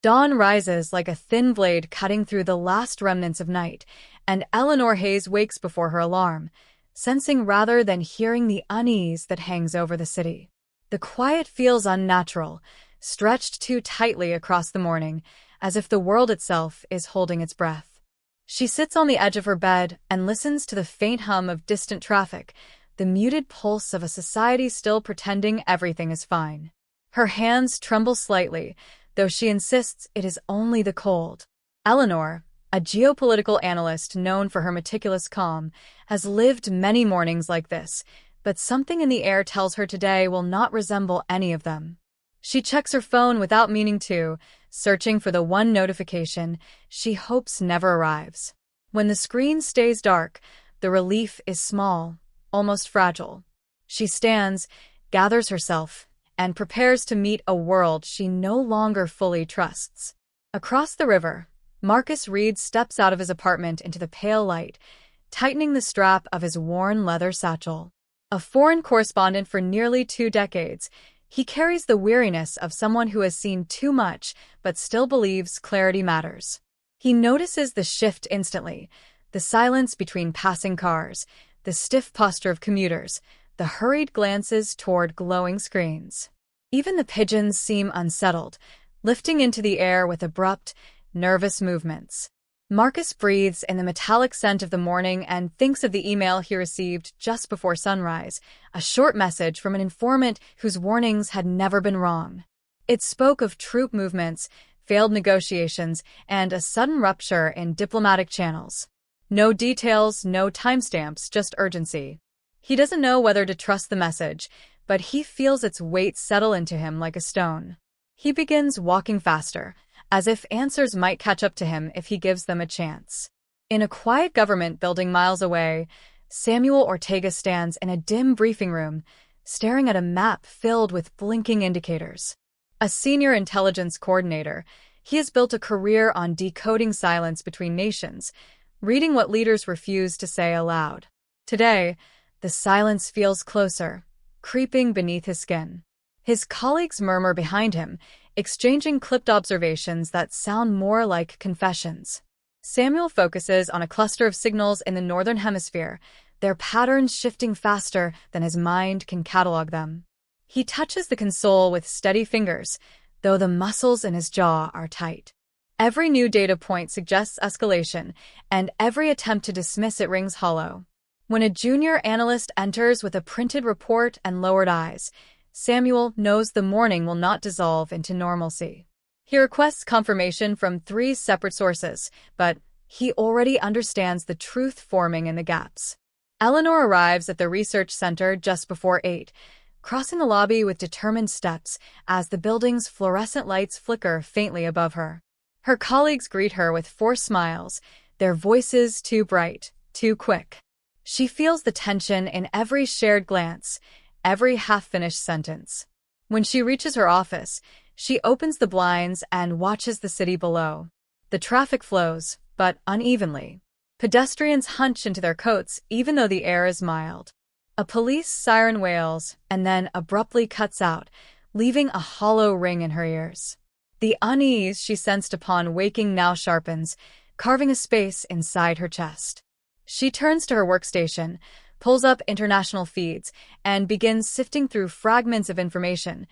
Dawn rises like a thin blade cutting through the last remnants of night, and Eleanor Hayes wakes before her alarm, sensing rather than hearing the unease that hangs over the city. The quiet feels unnatural, stretched too tightly across the morning, as if the world itself is holding its breath. She sits on the edge of her bed and listens to the faint hum of distant traffic, the muted pulse of a society still pretending everything is fine. Her hands tremble slightly, though she insists it is only the cold. Eleanor, a geopolitical analyst known for her meticulous calm, has lived many mornings like this, but something in the air tells her today will not resemble any of them. She checks her phone without meaning to, searching for the one notification she hopes never arrives. When the screen stays dark, the relief is small, almost fragile. She stands, gathers herself, and prepares to meet a world she no longer fully trusts. Across the river, Marcus Reed steps out of his apartment into the pale light, tightening the strap of his worn leather satchel. A foreign correspondent for nearly 2 decades, he carries the weariness of someone who has seen too much but still believes clarity matters. He notices the shift instantly, the silence between passing cars, the stiff posture of commuters, the hurried glances toward glowing screens. Even the pigeons seem unsettled, lifting into the air with abrupt, nervous movements. Marcus breathes in the metallic scent of the morning and thinks of the email he received just before sunrise, a short message from an informant whose warnings had never been wrong. It spoke of troop movements, failed negotiations, and a sudden rupture in diplomatic channels. No details, no timestamps, just urgency. He doesn't know whether to trust the message, but he feels its weight settle into him like a stone. He begins walking faster, as if answers might catch up to him if he gives them a chance. In a quiet government building miles away, Samuel Ortega stands in a dim briefing room, staring at a map filled with blinking indicators. A senior intelligence coordinator, he has built a career on decoding silence between nations, reading what leaders refuse to say aloud. Today, the silence feels closer, creeping beneath his skin. His colleagues murmur behind him, exchanging clipped observations that sound more like confessions. Samuel focuses on a cluster of signals in the northern hemisphere, their patterns shifting faster than his mind can catalog them. He touches the console with steady fingers, though the muscles in his jaw are tight. Every new data point suggests escalation, and every attempt to dismiss it rings hollow. When a junior analyst enters with a printed report and lowered eyes, Samuel knows the morning will not dissolve into normalcy. He requests confirmation from 3 separate sources, but he already understands the truth forming in the gaps. Eleanor arrives at the research center just before 8, crossing the lobby with determined steps as the building's fluorescent lights flicker faintly above her. Her colleagues greet her with forced smiles, their voices too bright, too quick. She feels the tension in every shared glance, every half-finished sentence. When she reaches her office, she opens the blinds and watches the city below. The traffic flows, but unevenly. Pedestrians hunch into their coats even though the air is mild. A police siren wails and then abruptly cuts out, leaving a hollow ring in her ears. The unease she sensed upon waking now sharpens, carving a space inside her chest. She turns to her workstation, pulls up international feeds, and begins sifting through fragments of information,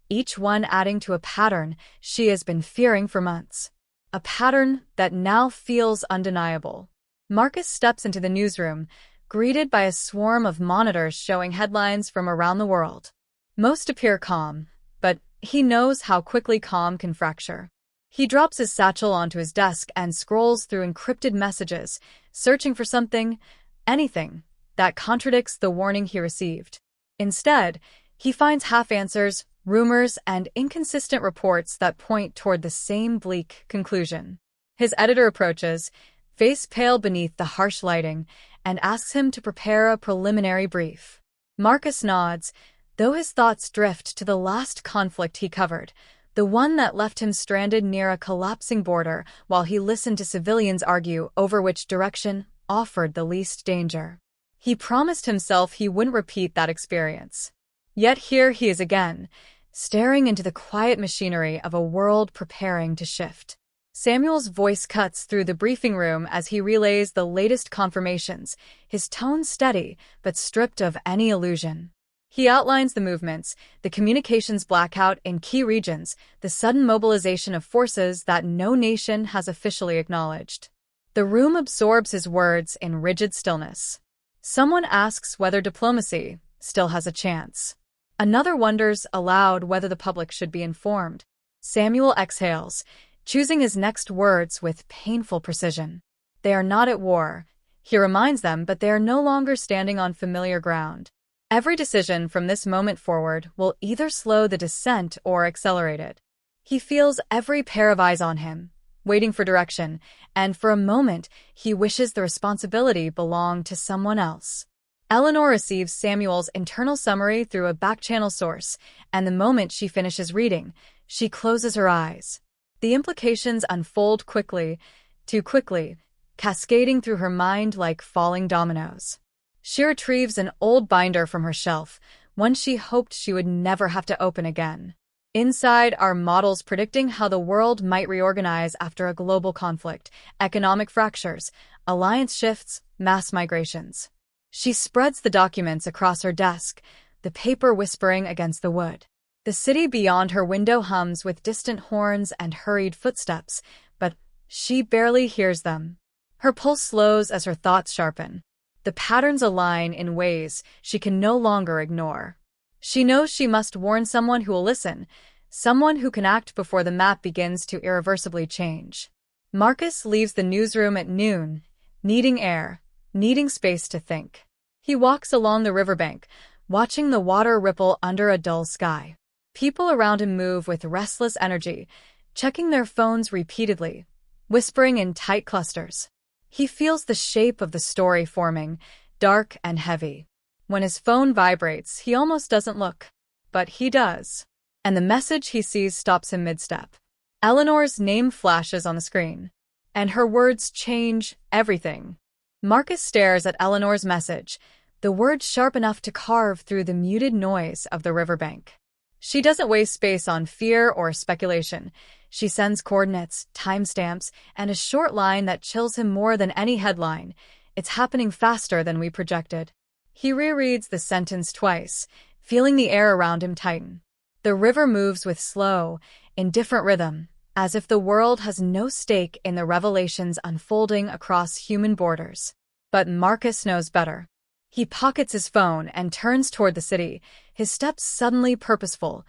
each one adding to a pattern she has been fearing for months. A pattern that now feels undeniable. Marcus steps into the newsroom, greeted by a swarm of monitors showing headlines from around the world. Most appear calm, but he knows how quickly calm can fracture. He drops his satchel onto his desk and scrolls through encrypted messages, searching for something, anything, that contradicts the warning he received. Instead, he finds half-answers, rumors, and inconsistent reports that point toward the same bleak conclusion. His editor approaches, face pale beneath the harsh lighting, and asks him to prepare a preliminary brief. Marcus nods, though his thoughts drift to the last conflict he covered, the one that left him stranded near a collapsing border while he listened to civilians argue over which direction offered the least danger. He promised himself he wouldn't repeat that experience. Yet here he is again, staring into the quiet machinery of a world preparing to shift. Samuel's voice cuts through the briefing room as he relays the latest confirmations, his tone steady but stripped of any illusion. He outlines the movements, the communications blackout in key regions, the sudden mobilization of forces that no nation has officially acknowledged. The room absorbs his words in rigid stillness. Someone asks whether diplomacy still has a chance. Another wonders aloud whether the public should be informed. Samuel exhales, choosing his next words with painful precision. They are not at war, he reminds them, but they are no longer standing on familiar ground. Every decision from this moment forward will either slow the descent or accelerate it. He feels every pair of eyes on him, waiting for direction, and for a moment he wishes the responsibility belonged to someone else. Eleanor receives Samuel's internal summary through a back-channel source, and the moment she finishes reading, she closes her eyes. The implications unfold quickly, too quickly, cascading through her mind like falling dominoes. She retrieves an old binder from her shelf, one she hoped she would never have to open again. Inside are models predicting how the world might reorganize after a global conflict, economic fractures, alliance shifts, mass migrations. She spreads the documents across her desk, the paper whispering against the wood. The city beyond her window hums with distant horns and hurried footsteps, but she barely hears them. Her pulse slows as her thoughts sharpen. The patterns align in ways she can no longer ignore. She knows she must warn someone who will listen, someone who can act before the map begins to irreversibly change. Marcus leaves the newsroom at noon, needing air, needing space to think. He walks along the riverbank, watching the water ripple under a dull sky. People around him move with restless energy, checking their phones repeatedly, whispering in tight clusters. He feels the shape of the story forming, dark and heavy. When his phone vibrates, he almost doesn't look. But he does. And the message he sees stops him mid-step. Eleanor's name flashes on the screen. And her words change everything. Marcus stares at Eleanor's message, the words sharp enough to carve through the muted noise of the riverbank. She doesn't waste space on fear or speculation. She sends coordinates, timestamps, and a short line that chills him more than any headline. It's happening faster than we projected. He rereads the sentence twice, feeling the air around him tighten. The river moves with slow, indifferent rhythm, as if the world has no stake in the revelations unfolding across human borders. But Marcus knows better. He pockets his phone and turns toward the city, his steps suddenly purposeful,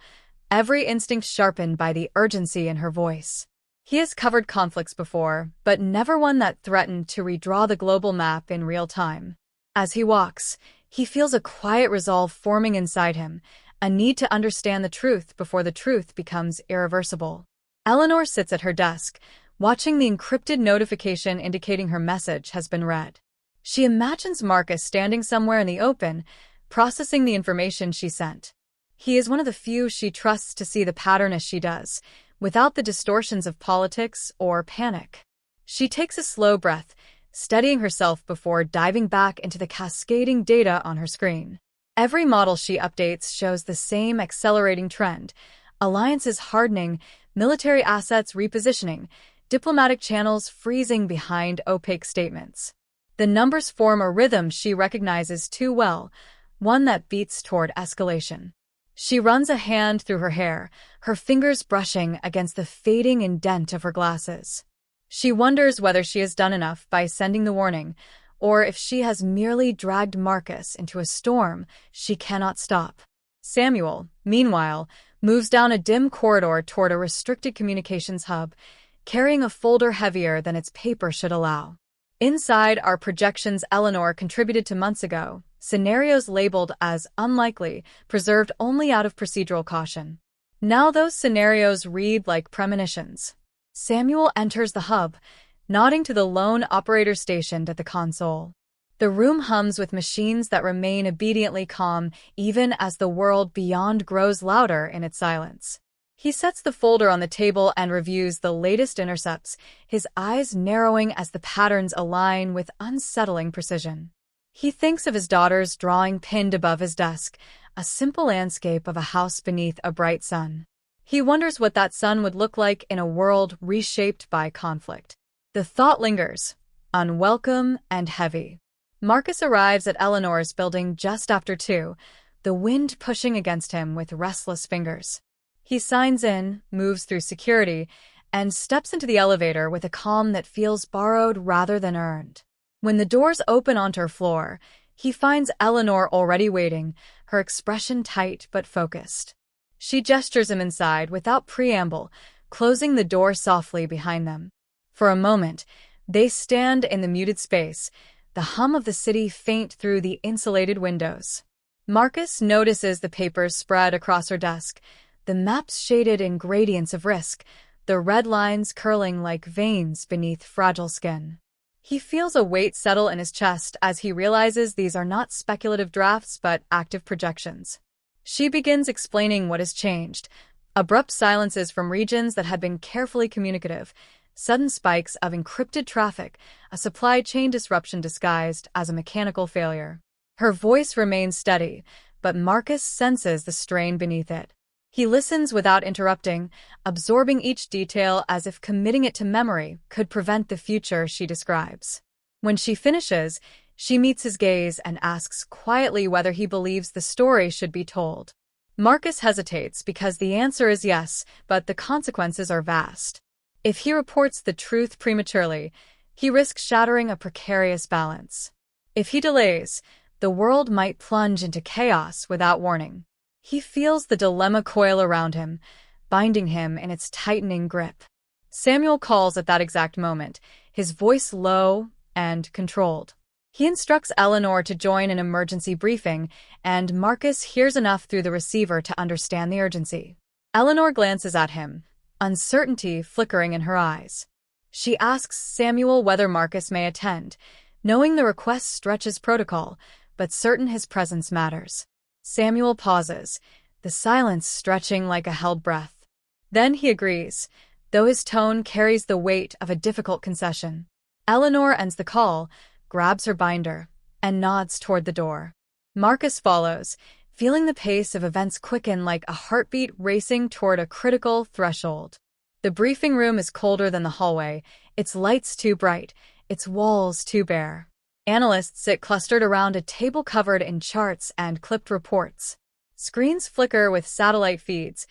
every instinct sharpened by the urgency in her voice. He has covered conflicts before, but never one that threatened to redraw the global map in real time. As he walks, he feels a quiet resolve forming inside him, a need to understand the truth before the truth becomes irreversible. Eleanor sits at her desk, watching the encrypted notification indicating her message has been read. She imagines Marcus standing somewhere in the open, processing the information she sent. He is one of the few she trusts to see the pattern as she does, without the distortions of politics or panic. She takes a slow breath, steadying herself before diving back into the cascading data on her screen. Every model she updates shows the same accelerating trend: alliances hardening, military assets repositioning, diplomatic channels freezing behind opaque statements. The numbers form a rhythm she recognizes too well, one that beats toward escalation. She runs a hand through her hair, her fingers brushing against the fading indent of her glasses. She wonders whether she has done enough by sending the warning, or if she has merely dragged Marcus into a storm she cannot stop. Samuel, meanwhile, moves down a dim corridor toward a restricted communications hub, carrying a folder heavier than its paper should allow. Inside are projections Eleanor contributed to months ago, scenarios labeled as unlikely, preserved only out of procedural caution. Now those scenarios read like premonitions. Samuel enters the hub, nodding to the lone operator stationed at the console. The room hums with machines that remain obediently calm even as the world beyond grows louder in its silence. He sets the folder on the table and reviews the latest intercepts, his eyes narrowing as the patterns align with unsettling precision. He thinks of his daughter's drawing pinned above his desk, a simple landscape of a house beneath a bright sun. He wonders what that sun would look like in a world reshaped by conflict. The thought lingers, unwelcome and heavy. Marcus arrives at Eleanor's building just after 2, the wind pushing against him with restless fingers. He signs in, moves through security, and steps into the elevator with a calm that feels borrowed rather than earned. When the doors open onto her floor, he finds Eleanor already waiting, her expression tight but focused. She gestures him inside without preamble, closing the door softly behind them. For a moment, they stand in the muted space, the hum of the city faint through the insulated windows. Marcus notices the papers spread across her desk, the maps shaded in gradients of risk, the red lines curling like veins beneath fragile skin. He feels a weight settle in his chest as he realizes these are not speculative drafts but active projections. She begins explaining what has changed. Abrupt silences from regions that had been carefully communicative, sudden spikes of encrypted traffic, a supply chain disruption disguised as a mechanical failure. Her voice remains steady, but Marcus senses the strain beneath it. He listens without interrupting, absorbing each detail as if committing it to memory could prevent the future she describes. When she finishes, she meets his gaze and asks quietly whether he believes the story should be told. Marcus hesitates because the answer is yes, but the consequences are vast. If he reports the truth prematurely, he risks shattering a precarious balance. If he delays, the world might plunge into chaos without warning. He feels the dilemma coil around him, binding him in its tightening grip. Samuel calls at that exact moment, his voice low and controlled. He instructs Eleanor to join an emergency briefing, and Marcus hears enough through the receiver to understand the urgency. Eleanor glances at him, uncertainty flickering in her eyes. She asks Samuel whether Marcus may attend, knowing the request stretches protocol, but certain his presence matters. Samuel pauses, the silence stretching like a held breath. Then he agrees, though his tone carries the weight of a difficult concession. Eleanor ends the call, grabs her binder, and nods toward the door. Marcus follows, feeling the pace of events quicken like a heartbeat racing toward a critical threshold. The briefing room is colder than the hallway, its lights too bright, its walls too bare. Analysts sit clustered around a table covered in charts and clipped reports. Screens flicker with satellite feeds,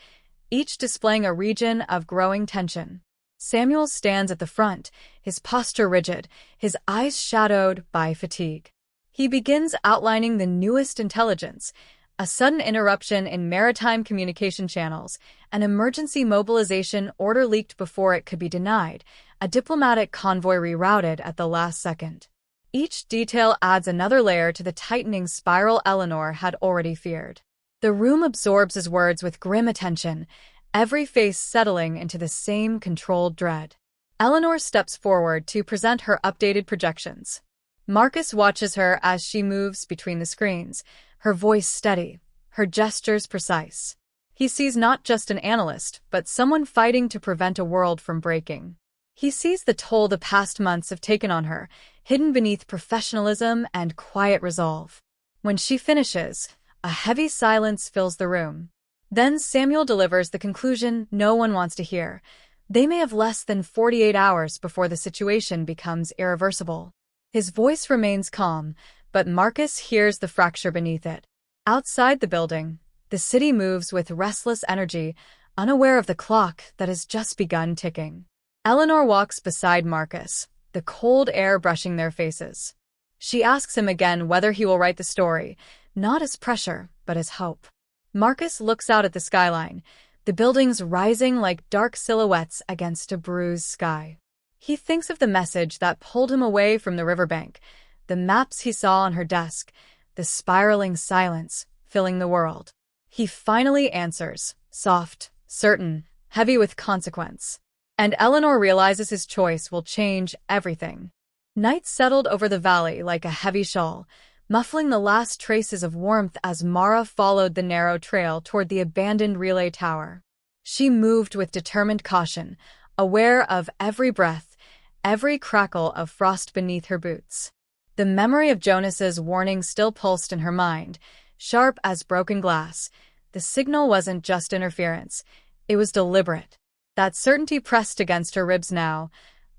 each displaying a region of growing tension. Samuel stands at the front, his posture rigid, his eyes shadowed by fatigue. He begins outlining the newest intelligence, a sudden interruption in maritime communication channels, an emergency mobilization order leaked before it could be denied, a diplomatic convoy rerouted at the last second. Each detail adds another layer to the tightening spiral Eleanor had already feared. The room absorbs his words with grim attention, every face settling into the same controlled dread. Eleanor steps forward to present her updated projections. Marcus watches her as she moves between the screens, her voice steady, her gestures precise. He sees not just an analyst, but someone fighting to prevent a world from breaking. He sees the toll the past months have taken on her, hidden beneath professionalism and quiet resolve. When she finishes, a heavy silence fills the room. Then Samuel delivers the conclusion no one wants to hear. They may have less than 48 hours before the situation becomes irreversible. His voice remains calm, but Marcus hears the fracture beneath it. Outside the building, the city moves with restless energy, unaware of the clock that has just begun ticking. Eleanor walks beside Marcus, the cold air brushing their faces. She asks him again whether he will write the story, not as pressure, but as hope. Marcus looks out at the skyline, the buildings rising like dark silhouettes against a bruised sky. He thinks of the message that pulled him away from the riverbank, the maps he saw on her desk, the spiraling silence filling the world. He finally answers, soft, certain, heavy with consequence. And Eleanor realizes his choice will change everything. Night settled over the valley like a heavy shawl, muffling the last traces of warmth as Mara followed the narrow trail toward the abandoned relay tower. She moved with determined caution, aware of every breath, every crackle of frost beneath her boots. The memory of Jonas's warning still pulsed in her mind, sharp as broken glass. The signal wasn't just interference. It was deliberate. That certainty pressed against her ribs now,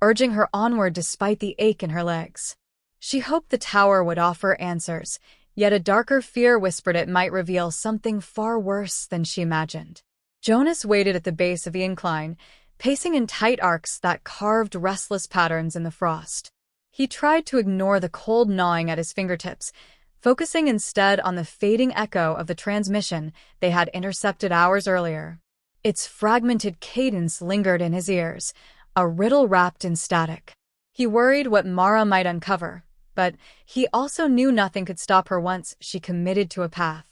urging her onward despite the ache in her legs. She hoped the tower would offer answers, yet a darker fear whispered it might reveal something far worse than she imagined. Jonas waited at the base of the incline, pacing in tight arcs that carved restless patterns in the frost. He tried to ignore the cold gnawing at his fingertips, focusing instead on the fading echo of the transmission they had intercepted hours earlier. Its fragmented cadence lingered in his ears, a riddle wrapped in static. He worried what Mara might uncover, but he also knew nothing could stop her once she committed to a path.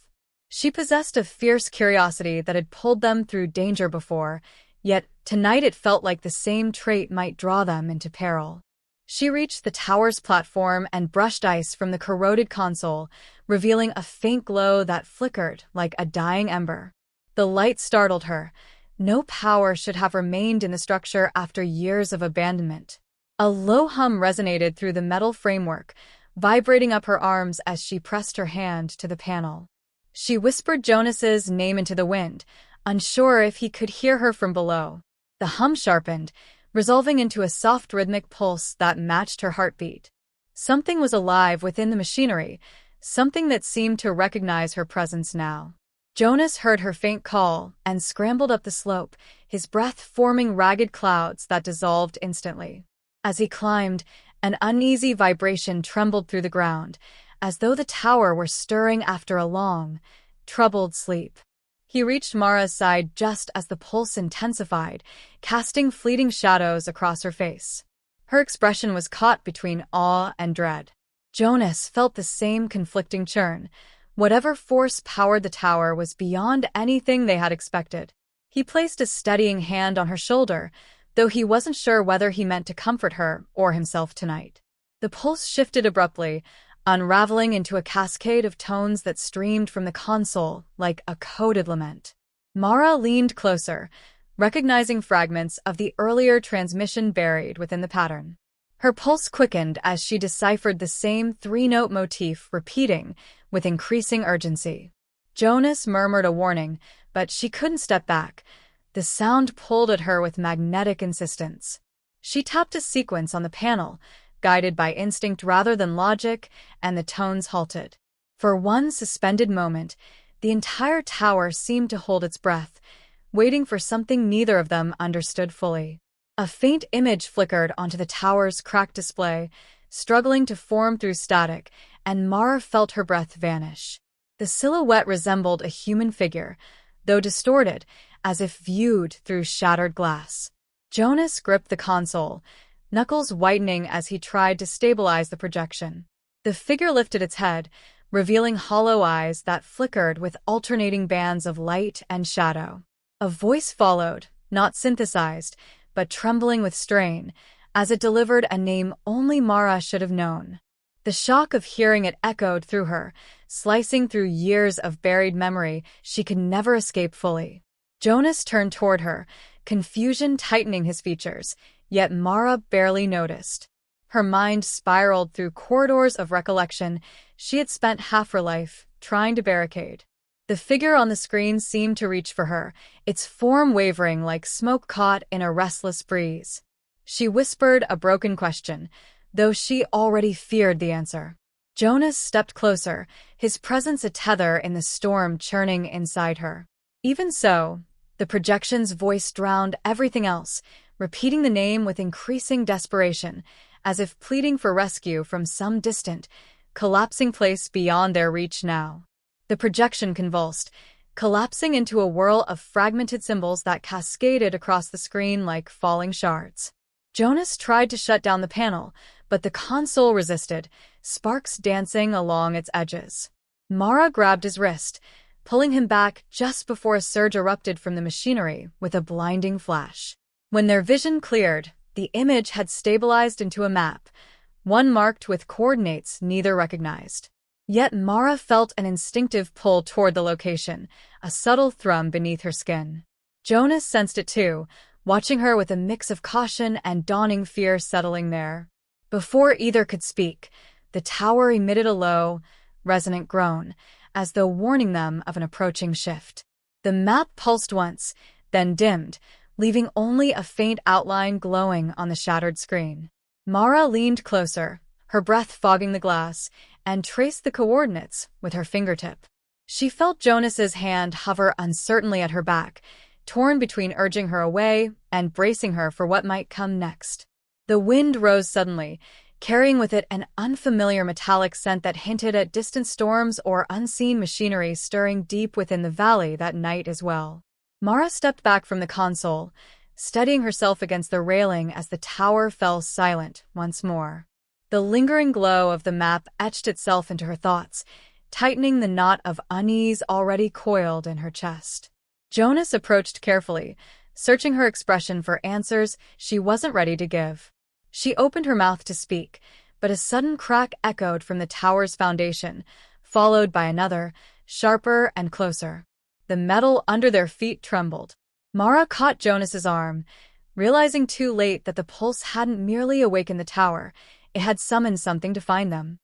She possessed a fierce curiosity that had pulled them through danger before, yet tonight it felt like the same trait might draw them into peril. She reached the tower's platform and brushed ice from the corroded console, revealing a faint glow that flickered like a dying ember. The light startled her. No power should have remained in the structure after years of abandonment. A low hum resonated through the metal framework, vibrating up her arms as she pressed her hand to the panel. She whispered Jonas's name into the wind, unsure if he could hear her from below. The hum sharpened, resolving into a soft rhythmic pulse that matched her heartbeat. Something was alive within the machinery, something that seemed to recognize her presence now. Jonas heard her faint call and scrambled up the slope, his breath forming ragged clouds that dissolved instantly. As he climbed, an uneasy vibration trembled through the ground, as though the tower were stirring after a long, troubled sleep. He reached Mara's side just as the pulse intensified, casting fleeting shadows across her face. Her expression was caught between awe and dread. Jonas felt the same conflicting churn. Whatever force powered the tower was beyond anything they had expected. He placed a steadying hand on her shoulder, though he wasn't sure whether he meant to comfort her or himself tonight. The pulse shifted abruptly, unraveling into a cascade of tones that streamed from the console like a coded lament. Mara leaned closer, recognizing fragments of the earlier transmission buried within the pattern. Her pulse quickened as she deciphered the same three-note motif repeating with increasing urgency. Jonas murmured a warning, but she couldn't step back. The sound pulled at her with magnetic insistence. She tapped a sequence on the panel, guided by instinct rather than logic, and the tones halted. For one suspended moment, the entire tower seemed to hold its breath, waiting for something neither of them understood fully. A faint image flickered onto the tower's cracked display, struggling to form through static, and Mara felt her breath vanish. The silhouette resembled a human figure, though distorted, as if viewed through shattered glass. Jonas gripped the console, knuckles whitening as he tried to stabilize the projection. The figure lifted its head, revealing hollow eyes that flickered with alternating bands of light and shadow. A voice followed, not synthesized, but trembling with strain, as it delivered a name only Mara should have known. The shock of hearing it echoed through her, slicing through years of buried memory she could never escape fully. Jonas turned toward her, confusion tightening his features, yet Mara barely noticed. Her mind spiraled through corridors of recollection she had spent half her life trying to barricade. The figure on the screen seemed to reach for her, its form wavering like smoke caught in a restless breeze. She whispered a broken question, though she already feared the answer. Jonas stepped closer, his presence a tether in the storm churning inside her. Even so, the projection's voice drowned everything else, repeating the name with increasing desperation, as if pleading for rescue from some distant, collapsing place beyond their reach now. The projection convulsed, collapsing into a whirl of fragmented symbols that cascaded across the screen like falling shards. Jonas tried to shut down the panel, but the console resisted, sparks dancing along its edges. Mara grabbed his wrist, pulling him back just before a surge erupted from the machinery with a blinding flash. When their vision cleared, the image had stabilized into a map, one marked with coordinates neither recognized. Yet Mara felt an instinctive pull toward the location, a subtle thrum beneath her skin. Jonas sensed it too, watching her with a mix of caution and dawning fear settling there. Before either could speak, the tower emitted a low, resonant groan, as though warning them of an approaching shift. The map pulsed once, then dimmed, leaving only a faint outline glowing on the shattered screen. Mara leaned closer, her breath fogging the glass, and traced the coordinates with her fingertip. She felt Jonas's hand hover uncertainly at her back, torn between urging her away and bracing her for what might come next. The wind rose suddenly, carrying with it an unfamiliar metallic scent that hinted at distant storms or unseen machinery stirring deep within the valley that night as well. Mara stepped back from the console, steadying herself against the railing as the tower fell silent once more. The lingering glow of the map etched itself into her thoughts, tightening the knot of unease already coiled in her chest. Jonas approached carefully, searching her expression for answers she wasn't ready to give. She opened her mouth to speak, but a sudden crack echoed from the tower's foundation, followed by another, sharper and closer. The metal under their feet trembled. Mara caught Jonas's arm, realizing too late that the pulse hadn't merely awakened the tower, it had summoned something to find them.